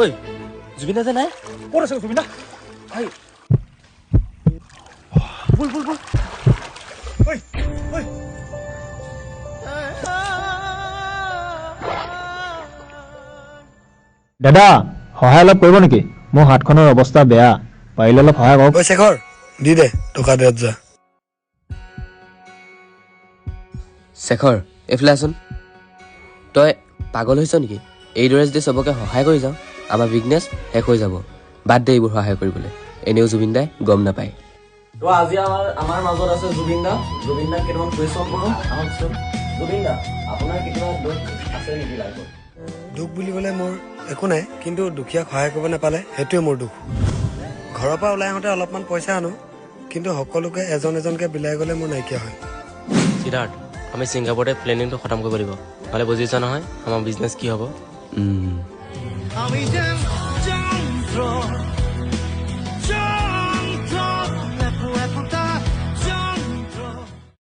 ঐ জুবিন যে নাই ক'ত আছে জুবিন ভাই বল বল বল ঐ ঐ দাদা সহায় অলপ কৰিব নেকি? মোৰ হাতখনৰ অৱস্থা বেয়া, পাৰিলে অলপ সহায় কৰক। শেখৰ দি দে টকা 1000। শেখৰ এইফালে আছোন। তই পাগল হৈছ নেকি? এইদৰে যদি চবকে সহায় কৰি যাওঁ আমাৰ বিজনেছ শেষ হৈ যাব। বাদ দে এইবোৰ সহায় কৰিবলৈ, এনেও জুবিন দাই গম নাপায়। তো আজি আমাৰ মাজত আছে জুবিন দা। জুবিন দাক কেইটামান কুৱেশ্যন কৰোঁ আহকচোন। জুবিন দা, আপোনাৰ কেতিয়াবা দুখ আছে নেকি লাইফত? দুখ বুলিবলৈ মোৰ একো নাই, কিন্তু দুখীয়াক সহায় কৰিব নাপালে সেইটোৱে মোৰ দুখ। ঘৰৰ পৰা ওলাই আহোঁতে অলপমান পইচা আনো, কিন্তু সকলোকে এজন এজনকৈ বিলাই গ'লে মোৰ নাইকিয়া হয়। সিদ্ধাৰ্থ, আমি ছিংগাপুৰতে প্লেনিংটো খতম কৰিব লাগিব, নহ'লে বুজিছ নহয় আমাৰ বিজনেছ কি হ'ব। আমি